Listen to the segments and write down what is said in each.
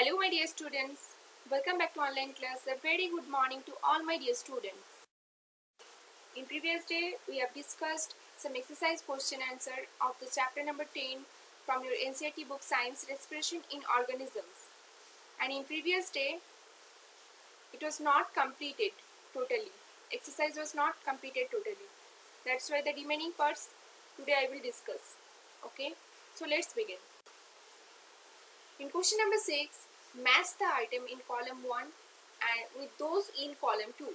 Hello my dear students, welcome back to online class. A very good morning to all my dear students. In previous day we have discussed some exercise question answer of the chapter number 10 from your NCERT book Science Respiration in Organisms, and in previous day it was not completed totally. Exercise was not completed totally. That's why the remaining parts today I will discuss. Okay, so let's begin. In question number 6, match the item in column 1 and with those in column 2.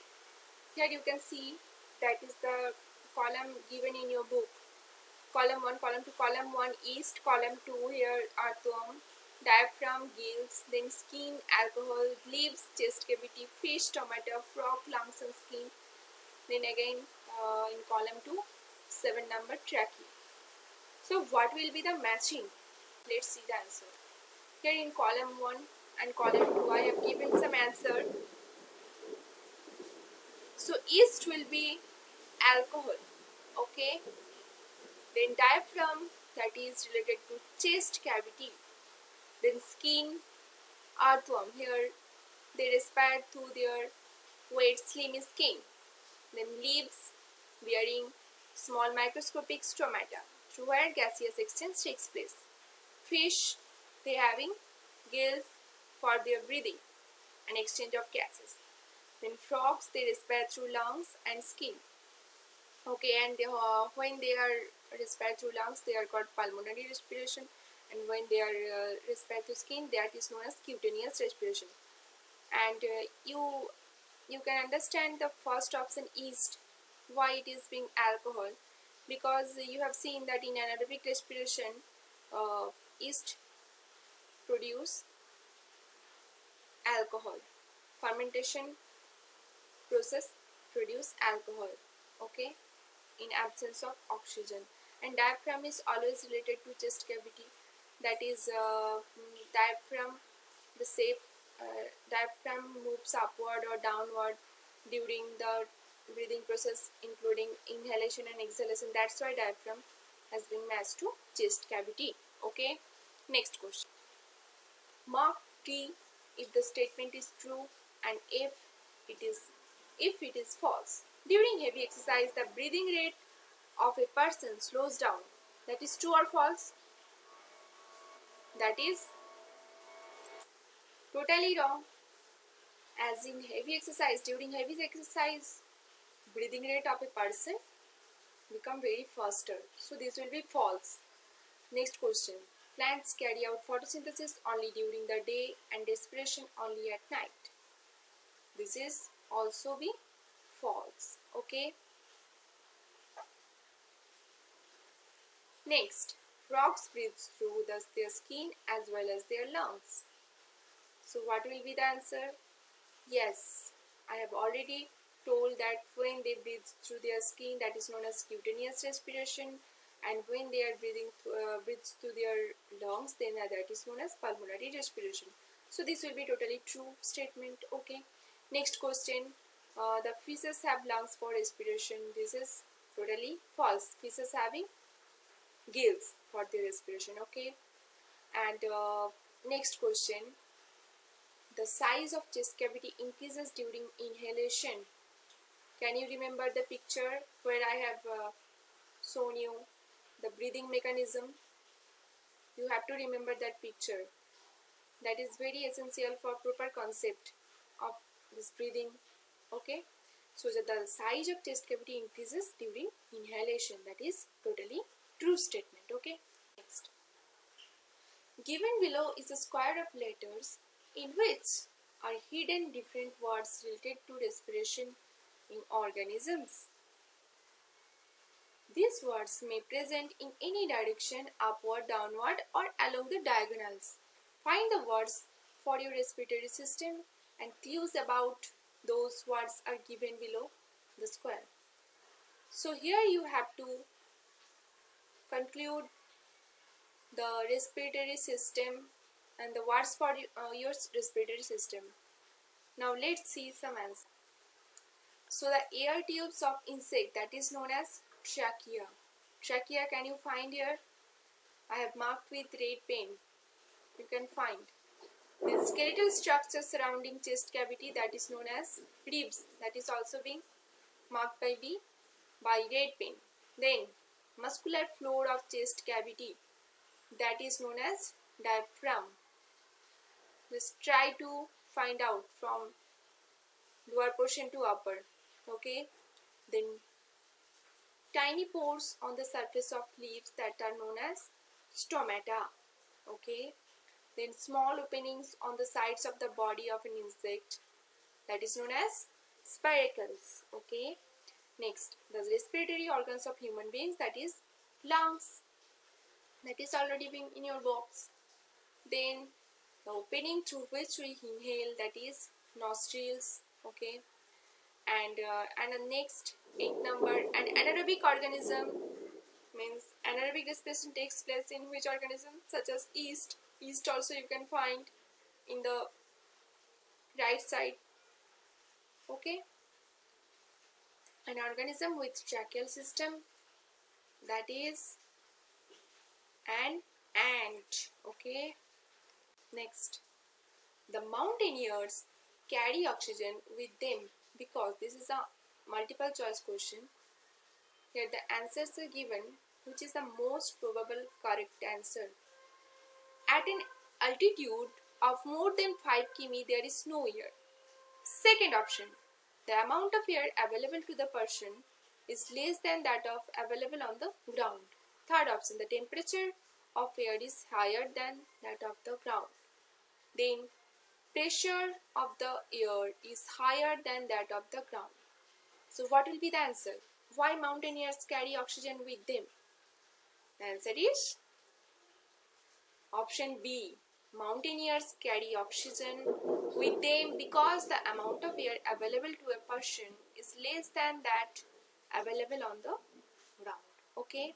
Here you can see that is the column given in your book. Column 1, column 2, column 1 yeast, column 2 here earthworm, diaphragm, gills, then skin, alcohol, leaves, chest cavity, fish, tomato, frog, lungs and skin. Then again in column 2, 7 number trachea. So what will be the matching? Let's see the answer. Here in column 1 and column 2 I have given some answer. So yeast will be alcohol, okay. Then diaphragm, that is related to chest cavity. Then skin, earthworm, here they respire through their wet slimy skin. Then leaves, bearing small microscopic stomata, through where gaseous exchange takes place. Fish, they having gills for their breathing and exchange of gases. Then frogs, they respire through lungs and skin. Okay, and when they are respire through lungs, they are called pulmonary respiration, and when they are respire through skin, that is known as cutaneous respiration. And you can understand the first option yeast, why it is being alcohol, because you have seen that in anaerobic respiration, yeast produce alcohol. Fermentation process produce alcohol, okay, in absence of oxygen. And diaphragm is always related to chest cavity, that is diaphragm, the shape diaphragm moves upward or downward during the breathing process, including inhalation and exhalation. That's why diaphragm has been matched to chest cavity. Okay, next question. Mark T if the statement is true and if it is false. During heavy exercise, the breathing rate of a person slows down. That is true or false? That is totally wrong. As in heavy exercise, during heavy exercise, breathing rate of a person become very faster. So this will be false. Next question. Plants carry out photosynthesis only during the day and respiration only at night. This is also be false. Okay. Next, frogs breathe through their skin as well as their lungs. So what will be the answer? Yes, I have already told that when they breathe through their skin, that is known as cutaneous respiration, and when they are breathe through their lungs, then that is known as pulmonary respiration. So this will be totally true statement. Okay. Next question. The fishes have lungs for respiration. This is totally false. Fishes having gills for their respiration. Okay. And next question. The size of chest cavity increases during inhalation. Can you remember the picture where I have shown you the breathing mechanism? You have to remember that picture. That is very essential for proper concept of this breathing. Okay. So that the size of chest cavity increases during inhalation. That is totally true statement. Okay. Next. Given below is a square of letters in which are hidden different words related to respiration in organisms. These words may present in any direction, upward, downward, or along the diagonals. Find the words for your respiratory system, and clues about those words are given below the square. So here you have to conclude the respiratory system and the words for your respiratory system. Now let's see some answers. So the air tubes of insect, that is known as trachea. Trachea, can you find here? I have marked with red pen. You can find. The skeletal structure surrounding chest cavity, that is known as ribs, that is also being marked by B, by red pen. Then muscular floor of chest cavity, that is known as diaphragm. Just try to find out from lower portion to upper. Okay. Then tiny pores on the surface of leaves, that are known as stomata. Okay. Then small openings on the sides of the body of an insect, that is known as spiracles. Okay. Next, the respiratory organs of human beings, that is lungs, that is already been in your box. Then the opening through which we inhale, that is nostrils. Okay. And the next 8 number, an anaerobic organism means anaerobic respiration takes place in which organism, such as yeast. Yeast also you can find in the right side. Okay. An organism with tracheal system, that is an ant. Okay. Next, the mountaineers carry oxygen with them because this is a multiple choice question. Here the answers are given, which is the most probable correct answer. At an altitude of more than 5 km, there is no air. Second option, the amount of air available to the person is less than that of available on the ground. Third option, the temperature of air is higher than that of the ground. Then pressure of the air is higher than that of the ground. So what will be the answer? Why mountaineers carry oxygen with them? The answer is option B. Mountaineers carry oxygen with them because the amount of air available to a person is less than that available on the ground. Okay.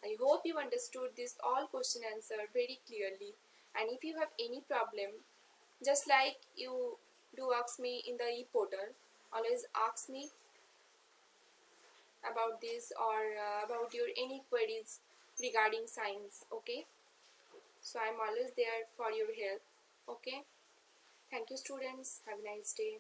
I hope you understood this all question answer very clearly. And if you have any problem, just like you do ask me in the e-portal, always ask me about this or about your any queries regarding science. Okay. So I'm always there for your help. Okay. Thank you, students. Have a nice day.